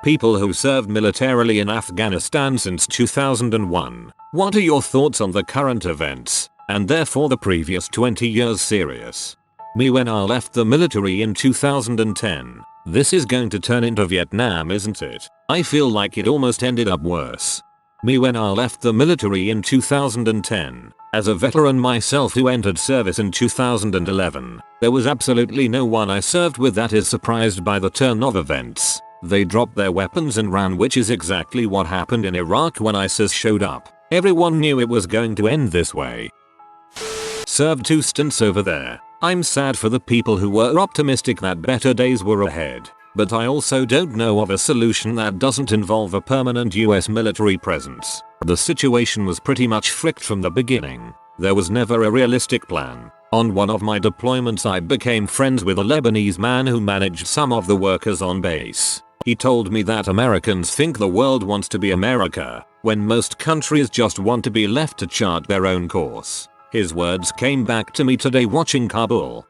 People who served militarily in Afghanistan since 2001. What are your thoughts on the current events, and therefore the previous 20 years serious? Me when I left the military in 2010. This is going to turn into Vietnam, isn't it? I feel like it almost ended up worse. Me when I left the military in 2010. As a veteran myself who entered service in 2011, there was absolutely no one I served with that is surprised by the turn of events. They dropped their weapons and ran, which is exactly what happened in Iraq when ISIS showed up. Everyone knew it was going to end this way. Served 2 stints over there. I'm sad for the people who were optimistic that better days were ahead, but I also don't know of a solution that doesn't involve a permanent US military presence. The situation was pretty much fricked from the beginning. There was never a realistic plan. On one of my deployments I became friends with a Lebanese man who managed some of the workers on base. He told me that Americans think the world wants to be America, when most countries just want to be left to chart their own course. His words came back to me today watching Kabul.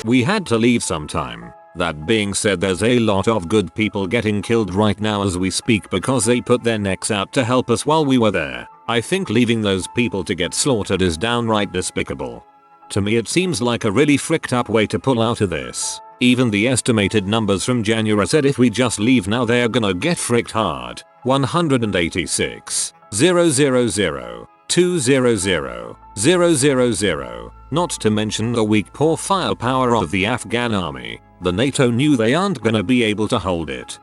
We had to leave sometime. That being said, there's a lot of good people getting killed right now as we speak because they put their necks out to help us while we were there. I think leaving those people to get slaughtered is downright despicable. To me it seems like a really fricked up way to pull out of this. Even the estimated numbers from January said if we just leave now they're gonna get fricked hard. 186, 000, 200, 000, not to mention the weak poor firepower of the Afghan army. The NATO knew they aren't gonna be able to hold it.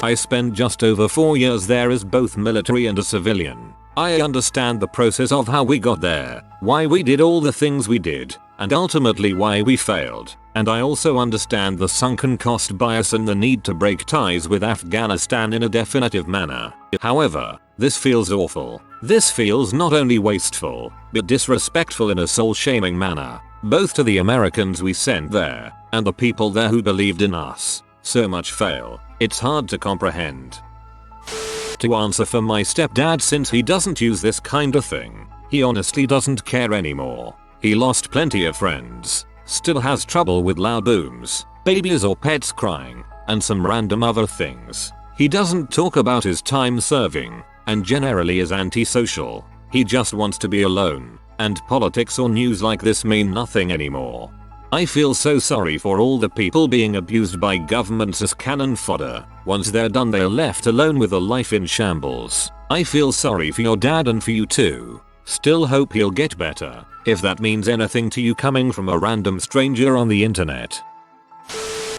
I spent just over 4 years there as both military and a civilian. I understand the process of how we got there, why we did all the things we did, and ultimately why we failed. And I also understand the sunken cost bias and the need to break ties with Afghanistan in a definitive manner. However, this feels awful. This feels not only wasteful, but disrespectful in a soul-shaming manner, both to the Americans we sent there, and the people there who believed in us. So much fail, it's hard to comprehend. To answer for my stepdad, since he doesn't use this kind of thing, he honestly doesn't care anymore. He lost plenty of friends, still has trouble with loud booms, babies or pets crying, and some random other things. He doesn't talk about his time serving, and generally is antisocial. He just wants to be alone, and politics or news like this mean nothing anymore. I feel so sorry for all the people being abused by governments as cannon fodder. Once they're done they're left alone with a life in shambles. I feel sorry for your dad and for you too. Still hope he'll get better, if that means anything to you coming from a random stranger on the internet.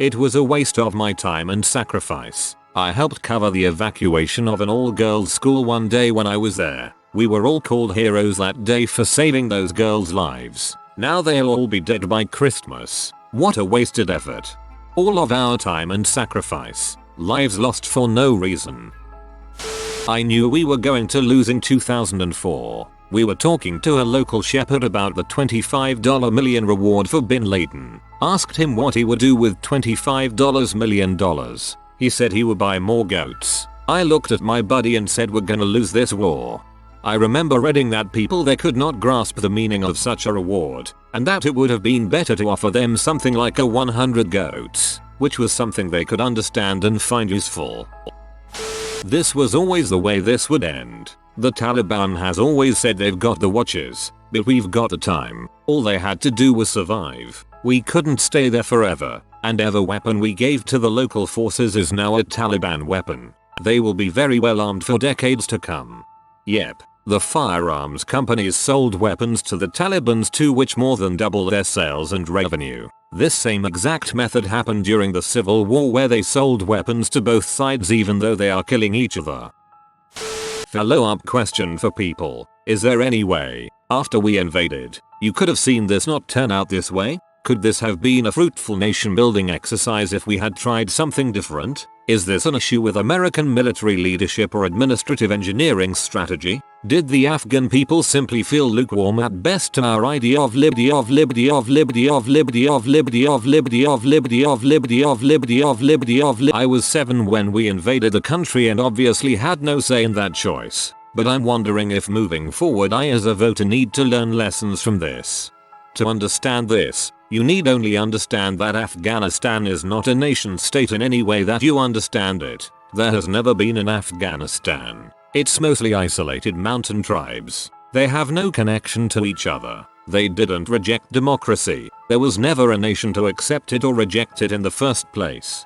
It was a waste of my time and sacrifice. I helped cover the evacuation of an all-girls school one day when I was there. We were all called heroes that day for saving those girls' lives. Now they'll all be dead by Christmas. What a wasted effort. All of our time and sacrifice. Lives lost for no reason. I knew we were going to lose in 2004. We were talking to a local shepherd about the $25 million reward for Bin Laden. Asked him what he would do with $25 million. He said he would buy more goats. I looked at my buddy and said, we're gonna lose this war. I remember reading that people there could not grasp the meaning of such a reward, and that it would have been better to offer them something like a 100 goats, which was something they could understand and find useful. This was always the way this would end. The Taliban has always said they've got the watches, but we've got the time. All they had to do was survive. We couldn't stay there forever, and every weapon we gave to the local forces is now a Taliban weapon. They will be very well armed for decades to come. Yep. The firearms companies sold weapons to the Taliban too, which more than doubled their sales and revenue. This same exact method happened during the Civil War, where they sold weapons to both sides even though they are killing each other. Follow-up question for people. Is there any way, after we invaded, you could have seen this not turn out this way? Could this have been a fruitful nation building exercise if we had tried something different? Is this an issue with American military leadership or administrative engineering strategy? Did the Afghan people simply feel lukewarm at best to our idea of liberty of liberty of liberty of liberty of liberty of liberty of liberty of liberty of liberty of liberty of liberty? I was 7 when we invaded the country and obviously had no say in that choice. But I'm wondering if moving forward I as a voter need to learn lessons from this. To understand this, You need only understand that Afghanistan is not a nation state in any way that you understand it. There has never been an Afghanistan. It's mostly isolated mountain tribes. They have no connection to each other. They didn't reject democracy. There was never a nation to accept it or reject it in the first place.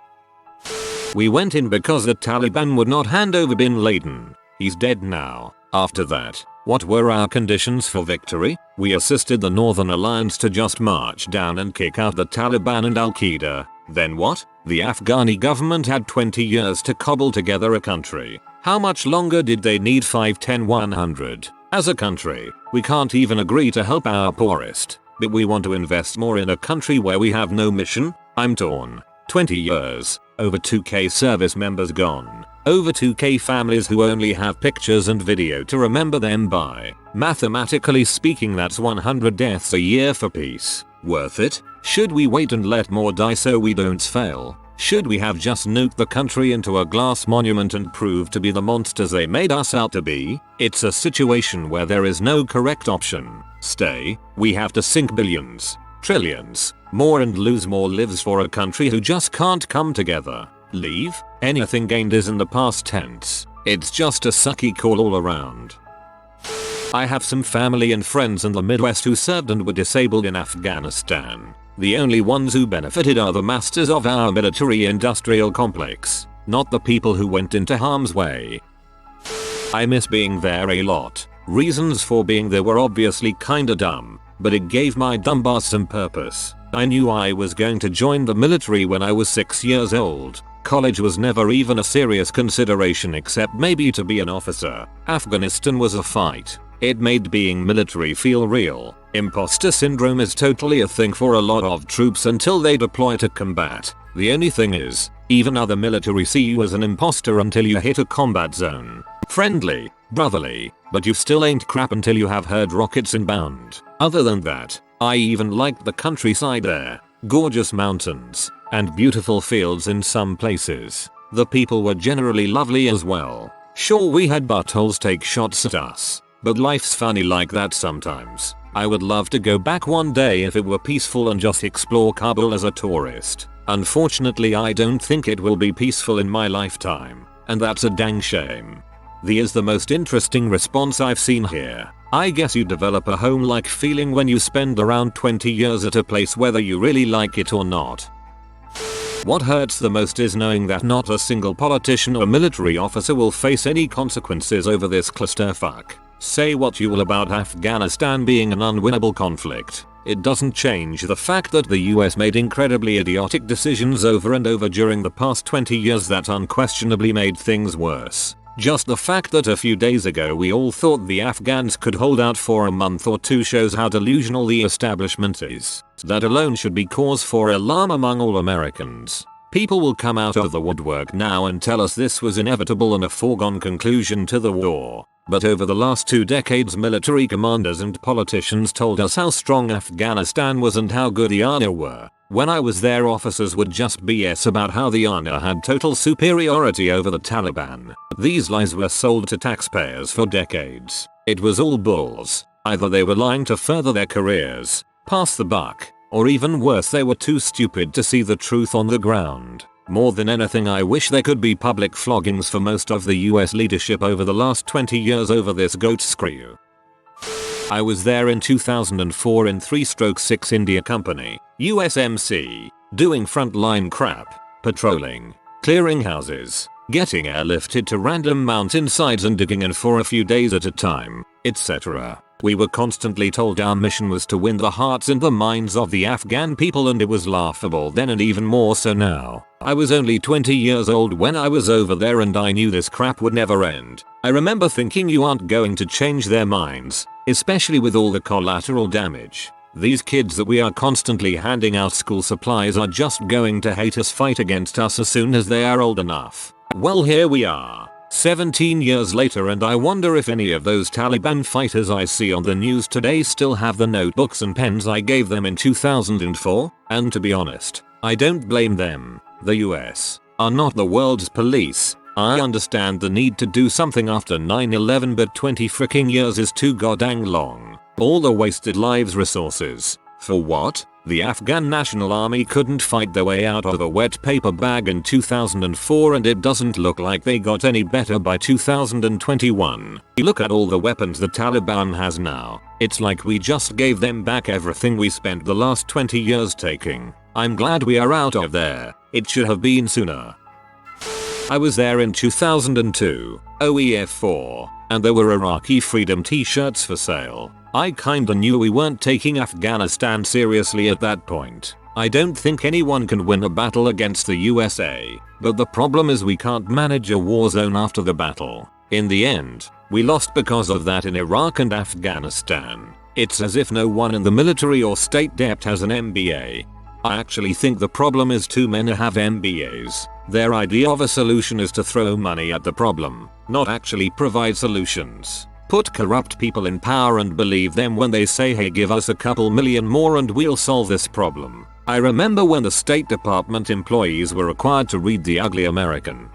We went in because the Taliban would not hand over Bin Laden. He's dead now. After that, what were our conditions for victory? We assisted the Northern Alliance to just march down and kick out the Taliban and Al-Qaeda. Then what? The Afghani government had 20 years to cobble together a country. How much longer did they need? 5, 10, 100? As a country, we can't even agree to help our poorest. But we want to invest more in a country where we have no mission? I'm torn. 20 years. Over 2k service members gone. Over 2k families who only have pictures and video to remember them by. Mathematically speaking, that's 100 deaths a year for peace. Worth it? Should we wait and let more die so we don't fail? Should we have just nuked the country into a glass monument and prove to be the monsters they made us out to be? It's a situation where there is no correct option. Stay. We have to sink billions, trillions, more and lose more lives for a country who just can't come together. Leave? Anything gained is in the past tense. It's just a sucky call all around. I have some family and friends in the Midwest who served and were disabled in Afghanistan. The only ones who benefited are the masters of our military-industrial complex, not the people who went into harm's way. I miss being there a lot. Reasons for being there were obviously kinda dumb, but it gave my dumbass some purpose. I knew I was going to join the military when I was 6 years old. College was never even a serious consideration except maybe to be an officer. Afghanistan was a fight. It made being military feel real. Imposter syndrome is totally a thing for a lot of troops until they deploy to combat. The only thing is, even other military see you as an imposter until you hit a combat zone. Friendly, brotherly, but you still ain't crap until you have heard rockets inbound. Other than that, I even liked the countryside there. Gorgeous mountains, and beautiful fields in some places. The people were generally lovely as well. Sure, we had buttholes take shots at us, but life's funny like that sometimes. I would love to go back one day if it were peaceful and just explore Kabul as a tourist. Unfortunately, I don't think it will be peaceful in my lifetime, and that's a dang shame. Is the most interesting response I've seen here. I guess you develop a home-like feeling when you spend around 20 years at a place whether you really like it or not. What hurts the most is knowing that not a single politician or military officer will face any consequences over this clusterfuck. Say what you will about Afghanistan being an unwinnable conflict. It doesn't change the fact that the US made incredibly idiotic decisions over and over during the past 20 years that unquestionably made things worse. Just the fact that a few days ago we all thought the Afghans could hold out for a month or two shows how delusional the establishment is. That alone should be cause for alarm among all Americans. People will come out of the woodwork now and tell us this was inevitable and a foregone conclusion to the war. But over the last 2 decades, military commanders and politicians told us how strong Afghanistan was and how good the ANA were. When I was there, officers would just BS about how the ANA had total superiority over the Taliban. These lies were sold to taxpayers for decades. It was all bulls. Either they were lying to further their careers, pass the buck, or even worse, they were too stupid to see the truth on the ground. More than anything, I wish there could be public floggings for most of the US leadership over the last 20 years over this goat screw. I was there in 2004 in 3/6 India Company, USMC, doing frontline crap, patrolling, clearing houses, getting airlifted to random mountainsides and digging in for a few days at a time, etc. We were constantly told our mission was to win the hearts and the minds of the Afghan people, and it was laughable then and even more so now. I was only 20 years old when I was over there and I knew this crap would never end. I remember thinking you aren't going to change their minds, especially with all the collateral damage. These kids that we are constantly handing out school supplies are just going to hate us, fight against us as soon as they are old enough. Well, here we are. 17 years later, and I wonder if any of those Taliban fighters I see on the news today still have the notebooks and pens I gave them in 2004, and to be honest, I don't blame them. The US are not the world's police. I understand the need to do something after 9/11, but 20 freaking years is too goddamn long. All the wasted lives, resources. For what? The Afghan National Army couldn't fight their way out of a wet paper bag in 2004 and it doesn't look like they got any better by 2021. Look at all the weapons the Taliban has now. It's like we just gave them back everything we spent the last 20 years taking. I'm glad we are out of there. It should have been sooner. I was there in 2002, OEF4, and there were Iraqi freedom t-shirts for sale. I kinda knew we weren't taking Afghanistan seriously at that point. I don't think anyone can win a battle against the USA, but the problem is we can't manage a war zone after the battle. In the end, we lost because of that in Iraq and Afghanistan. It's as if no one in the military or state depth has an MBA. I actually think the problem is too many have MBAs. Their idea of a solution is to throw money at the problem, not actually provide solutions. Put corrupt people in power and believe them when they say, hey, give us a couple million more and we'll solve this problem. I remember when the State Department employees were required to read The Ugly American.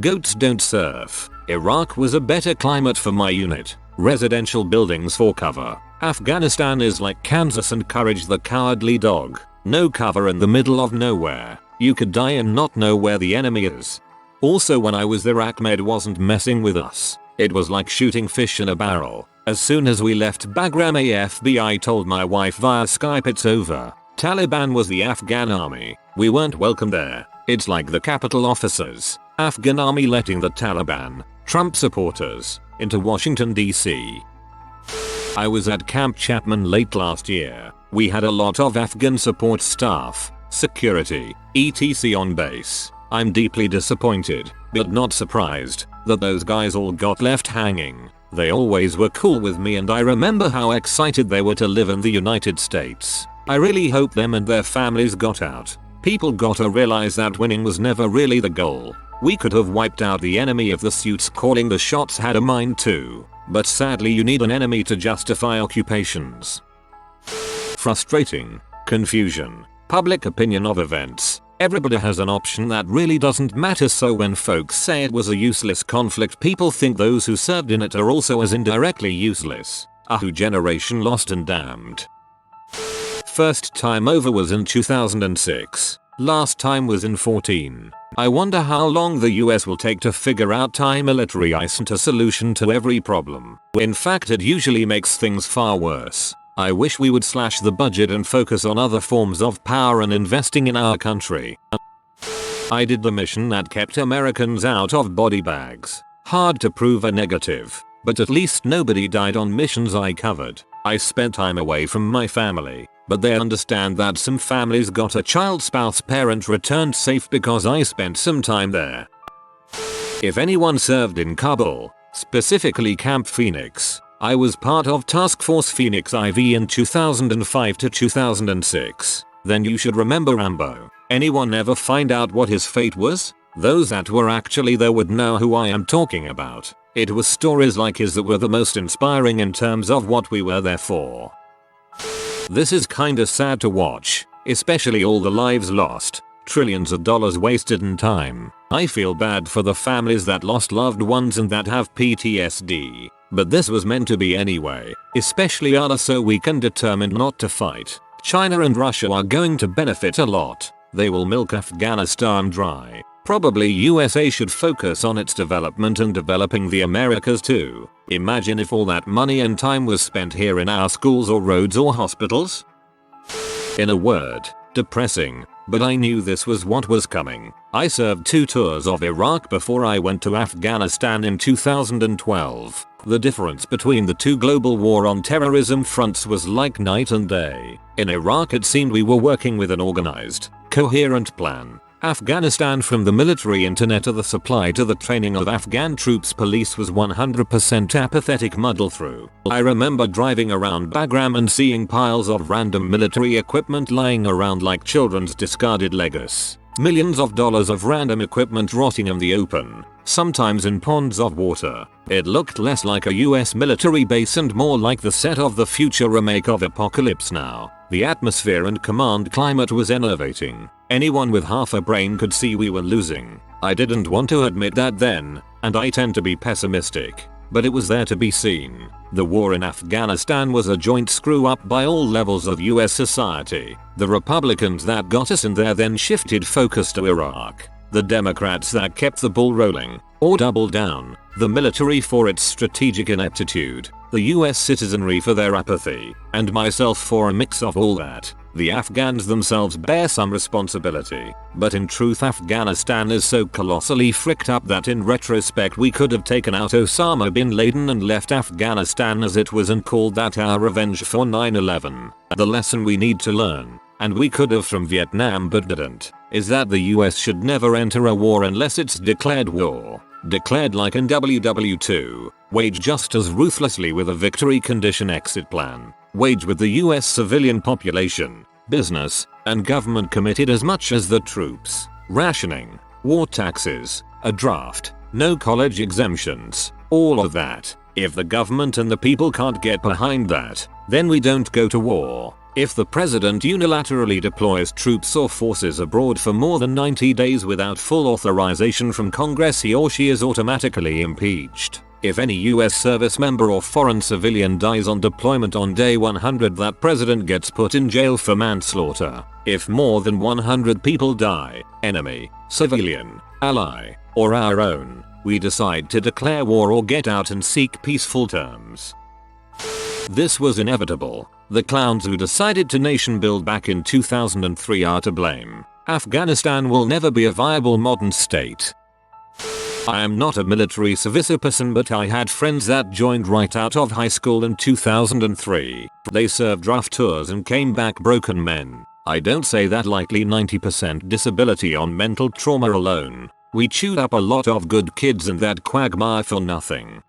Goats don't surf. Iraq was a better climate for my unit. Residential buildings for cover. Afghanistan is like Kansas and Courage the Cowardly Dog. No cover in the middle of nowhere. You could die and not know where the enemy is. Also, when I was there, Ahmed wasn't messing with us. It was like shooting fish in a barrel. As soon as we left Bagram, FBI told my wife via Skype it's over. Taliban was the Afghan army. We weren't welcome there. It's like the Capitol officers. Afghan army letting the Taliban, Trump supporters, into Washington DC. I was at Camp Chapman late last year. We had a lot of Afghan support staff, security, etc. on base. I'm deeply disappointed, but not surprised, that those guys all got left hanging. They always were cool with me and I remember how excited they were to live in the United States. I really hope them and their families got out. People gotta realize that winning was never really the goal. We could have wiped out the enemy if the suits calling the shots had a mind too. But sadly you need an enemy to justify occupations. Frustrating. Confusion. Public opinion of events. Everybody has an option that really doesn't matter, so when folks say it was a useless conflict, people think those who served in it are also as indirectly useless. Ahu generation lost and damned. First time over was in 2006. Last time was in 14. I wonder how long the US will take to figure out Thai military isn't a solution to every problem. In fact, it usually makes things far worse. I wish we would slash the budget and focus on other forms of power and investing in our country. I did the mission that kept Americans out of body bags. Hard to prove a negative, but at least nobody died on missions I covered. I spent time away from my family, but they understand that some families got a child, spouse, parent returned safe because I spent some time there. If anyone served in Kabul, specifically Camp Phoenix, I was part of Task Force Phoenix IV in 2005 to 2006. Then you should remember Rambo. Anyone ever find out what his fate was? Those that were actually there would know who I am talking about. It was stories like his that were the most inspiring in terms of what we were there for. This is kinda sad to watch, especially all the lives lost. Trillions of dollars wasted in time. I feel bad for the families that lost loved ones and that have PTSD. But this was meant to be anyway, especially us, so we can determine not to fight. China and Russia are going to benefit a lot. They will milk Afghanistan dry. Probably USA should focus on its development and developing the Americas too. Imagine if all that money and time was spent here in our schools or roads or hospitals. In a word, depressing. But I knew this was what was coming. I served 2 tours of Iraq before I went to Afghanistan in 2012. The difference between the 2 global war on terrorism fronts was like night and day. In Iraq it seemed we were working with an organized, coherent plan. Afghanistan, from the military internet to the supply to the training of Afghan troops, police was 100% apathetic muddle through. I remember driving around Bagram and seeing piles of random military equipment lying around like children's discarded Legos. Millions of dollars of random equipment rotting in the open, sometimes in ponds of water. It looked less like a US military base and more like the set of the future remake of Apocalypse Now. The atmosphere and command climate was enervating. Anyone with half a brain could see we were losing. I didn't want to admit that then, and I tend to be pessimistic. but it was there to be seen. The war in Afghanistan was a joint screw up by all levels of US society. The Republicans that got us in there then shifted focus to Iraq. The Democrats that kept the ball rolling, or doubled down. The military for its strategic ineptitude. The US citizenry for their apathy. And myself for a mix of all that. The Afghans themselves bear some responsibility, but in truth Afghanistan is so colossally fricked up that in retrospect we could have taken out Osama bin Laden and left Afghanistan as it was and called that our revenge for 9/11. The lesson we need to learn, and we could have from Vietnam but didn't, is that the US should never enter a war unless it's declared war. Declared like in WW2, wage just as ruthlessly with a victory condition exit plan. Wage with the US civilian population, business, and government committed as much as the troops. Rationing, war taxes, a draft, no college exemptions, all of that. If the government and the people can't get behind that, then we don't go to war. If the president unilaterally deploys troops or forces abroad for more than 90 days without full authorization from Congress, he or she is automatically impeached. If any US service member or foreign civilian dies on deployment on day 100, that president gets put in jail for manslaughter. If more than 100 people die, enemy, civilian, ally, or our own, we decide to declare war or get out and seek peaceful terms. This was inevitable. The clowns who decided to nation build back in 2003 are to blame. Afghanistan will never be a viable modern state. I am not a military service person, but I had friends that joined right out of high school in 2003. They served draft tours and came back broken men. I don't say that lightly. 90% disability on mental trauma alone. We chewed up a lot of good kids and that quagmire for nothing.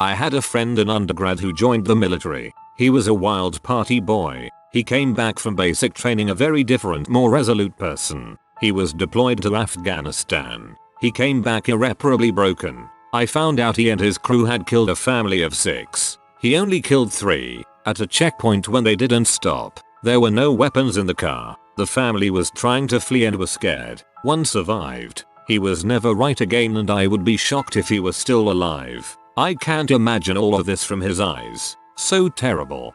I had a friend in undergrad who joined the military. He was a wild party boy. He came back from basic training a very different, more resolute person. He was deployed to Afghanistan. He came back irreparably broken. I found out he and his crew had killed a family of 6. He only killed 3 at a checkpoint when they didn't stop. There were no weapons in the car. The family was trying to flee and was scared. One survived. He was never right again, and I would be shocked if he was still alive. I can't imagine all of this from his eyes. So terrible.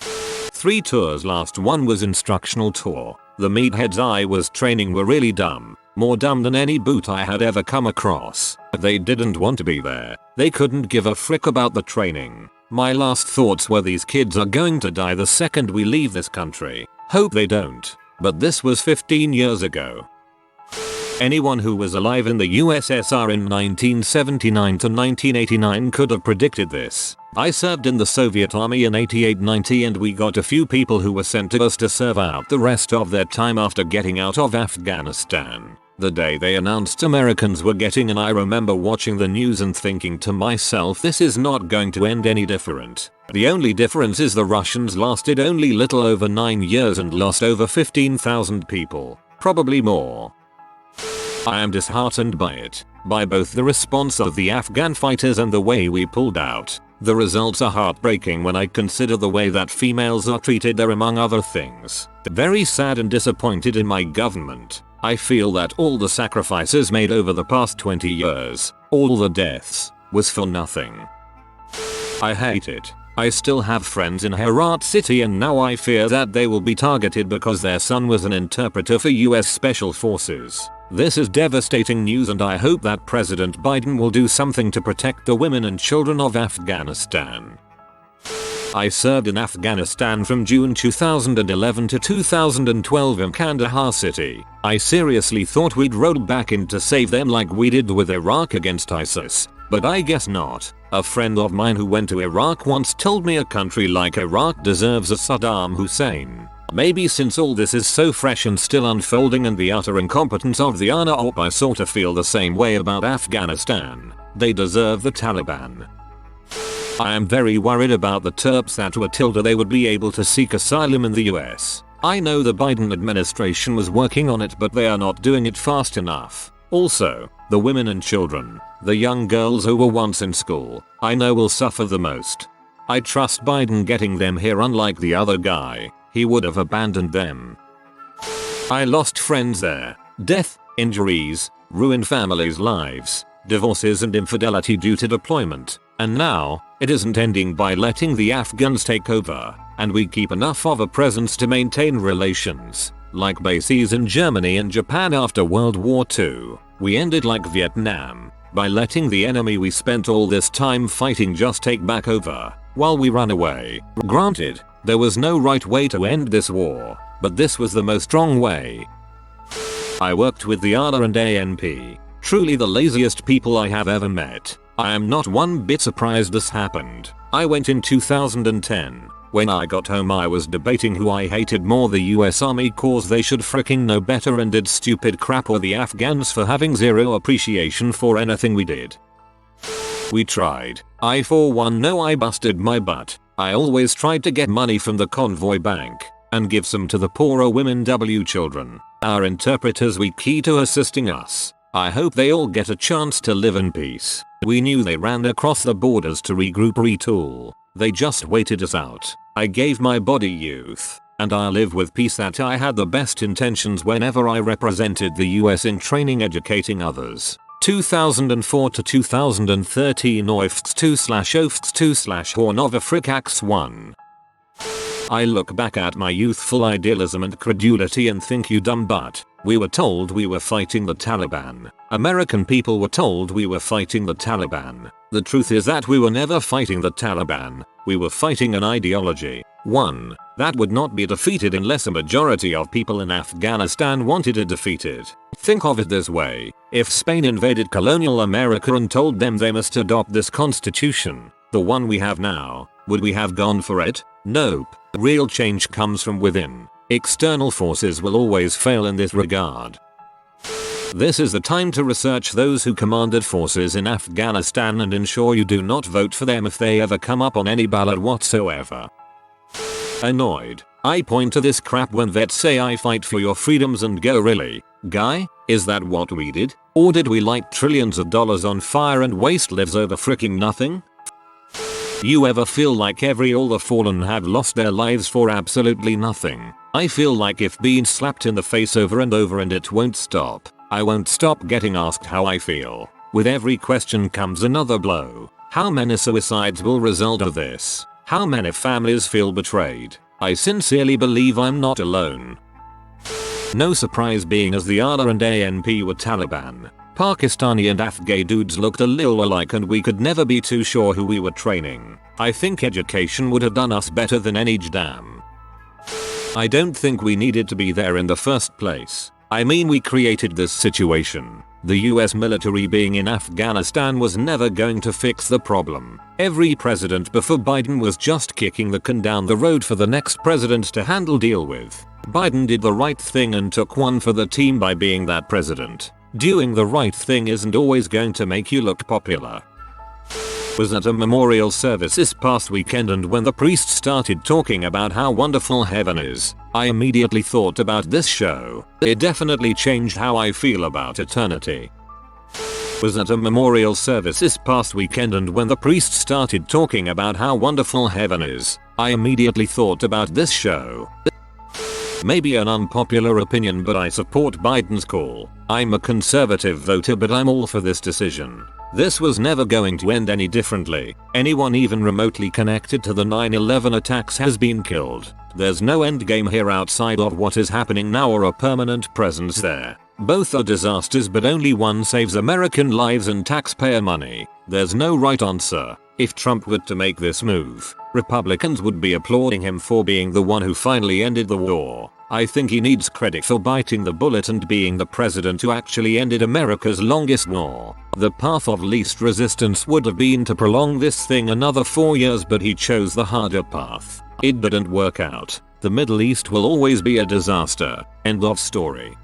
3 tours. Last one was instructional tour. The meatheads I was training were really dumb. More dumb than any boot I had ever come across. They didn't want to be there. They couldn't give a frick about the training. My last thoughts were these kids are going to die the second we leave this country. Hope they don't. But this was 15 years ago. Anyone who was alive in the USSR in 1979 to 1989 could have predicted this. I served in the Soviet Army in 88-90, and we got a few people who were sent to us to serve out the rest of their time after getting out of Afghanistan. The day they announced Americans were getting in, I remember watching the news and thinking to myself, this is not going to end any different. The only difference is the Russians lasted only little over 9 years and lost over 15,000 people. Probably more. I am disheartened by it, by both the response of the Afghan fighters and the way we pulled out. The results are heartbreaking when I consider the way that females are treated there, among other things. Very sad and disappointed in my government. I feel that all the sacrifices made over the past 20 years, all the deaths, was for nothing. I hate it. I still have friends in Herat City, and now I fear that they will be targeted because their son was an interpreter for US Special Forces. This is devastating news, and I hope that President Biden will do something to protect the women and children of Afghanistan. I served in Afghanistan from June 2011 to 2012 in Kandahar City. I seriously thought we'd roll back in to save them like we did with Iraq against ISIS, but I guess not. A friend of mine who went to Iraq once told me a country like Iraq deserves a Saddam Hussein. Maybe since all this is so fresh and still unfolding and the utter incompetence of the ANA-op, I sorta feel the same way about Afghanistan. They deserve the Taliban. I am very worried about the Terps that were told they would be able to seek asylum in the US. I know the Biden administration was working on it, but they are not doing it fast enough. Also, the women and children, the young girls who were once in school, I know will suffer the most. I trust Biden getting them here, unlike the other guy. He would have abandoned them. I lost friends there. Death, injuries, ruined families' lives. divorces and infidelity due to deployment, and now, it isn't ending by letting the Afghans take over, and we keep enough of a presence to maintain relations, like bases in Germany and Japan after World War II. We ended like Vietnam, by letting the enemy we spent all this time fighting just take back over, while we run away. Granted, there was no right way to end this war, but this was the most strong way. I worked with the ARA and ANP, truly the laziest people I have ever met. I am not one bit surprised this happened. I went in 2010. When I got home I was debating who I hated more, the US Army cause they should fricking know better and did stupid crap, or the Afghans for having zero appreciation for anything we did. We tried. I for one know I busted my butt. I always tried to get money from the convoy bank and give some to the poorer women children. Our interpreters were key to assisting us. I hope they all get a chance to live in peace. We knew they ran across the borders to regroup, retool. They just waited us out. I gave my body youth, and I live with peace that I had the best intentions whenever I represented the US in training, educating others. 2004 to 2013 OIFTS 2/OFTS 2/Horn-of-Africax 1. I look back at my youthful idealism and credulity and think, you dumb butt. We were told we were fighting the Taliban. American people were told we were fighting the Taliban. The truth is that we were never fighting the Taliban. We were fighting an ideology. One that would not be defeated unless a majority of people in Afghanistan wanted it defeated. Think of it this way. If Spain invaded colonial America and told them they must adopt this constitution, the one we have now, would we have gone for it? Nope. Real change comes from within. External forces will always fail in this regard. This is the time to research those who commanded forces in Afghanistan and ensure you do not vote for them if they ever come up on any ballot whatsoever. Annoyed, I point to this crap when vets say I fight for your freedoms and go, really? Guy, is that what we did? Or did we light trillions of dollars on fire and waste lives over freaking nothing? You ever feel like all the fallen have lost their lives for absolutely nothing? I feel like if being slapped in the face over and over and it won't stop, I won't stop getting asked how I feel. With every question comes another blow. How many suicides will result of this? How many families feel betrayed? I sincerely believe I'm not alone. No surprise being as the ARA and ANP were Taliban. Pakistani and Afghan dudes looked a little alike and we could never be too sure who we were training. I think education would have done us better than any damn. I don't think we needed to be there in the first place. I mean, we created this situation. The US military being in Afghanistan was never going to fix the problem. Every president before Biden was just kicking the can down the road for the next president to deal with. Biden did the right thing and took one for the team by being that president. Doing the right thing isn't always going to make you look popular. Was at a memorial service this past weekend, and when the priest started talking about how wonderful heaven is, I immediately thought about this show. It definitely changed how I feel about eternity. Was at a memorial service this past weekend, and when the priest started talking about how wonderful heaven is, I immediately thought about this show. Maybe an unpopular opinion, but I support Biden's call. I'm a conservative voter, but I'm all for this decision. This was never going to end any differently. Anyone even remotely connected to the 9/11 attacks has been killed. There's no endgame here outside of what is happening now or a permanent presence there. Both are disasters, but only one saves American lives and taxpayer money. There's no right answer. If Trump were to make this move, Republicans would be applauding him for being the one who finally ended the war. I think he needs credit for biting the bullet and being the president who actually ended America's longest war. The path of least resistance would have been to prolong this thing another 4 years, but he chose the harder path. It didn't work out. The Middle East will always be a disaster. End of story.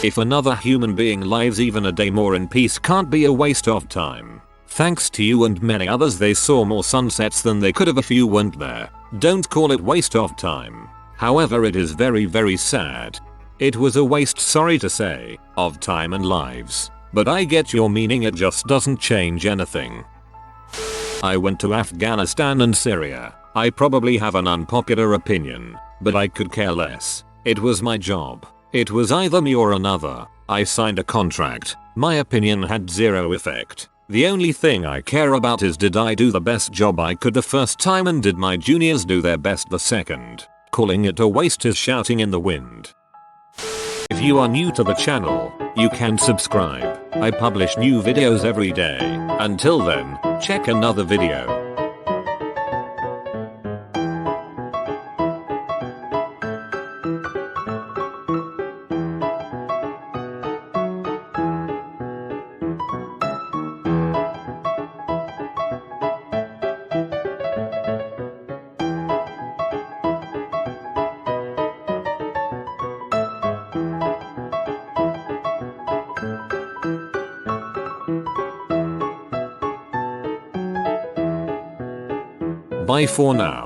If another human being lives even a day more in peace can't be a waste of time. Thanks to you and many others, they saw more sunsets than they could have if you weren't there. Don't call it waste of time. However, it is very, very sad. It was a waste, sorry to say, of time and lives. But I get your meaning, it just doesn't change anything. I went to Afghanistan and Syria. I probably have an unpopular opinion, but I could care less. It was my job. It was either me or another. I signed a contract. My opinion had zero effect. The only thing I care about is, did I do the best job I could the first time, and did my juniors do their best the second? Calling it a waste is shouting in the wind. If you are new to the channel, you can subscribe. I publish new videos every day. Until then, check another video. Bye for now.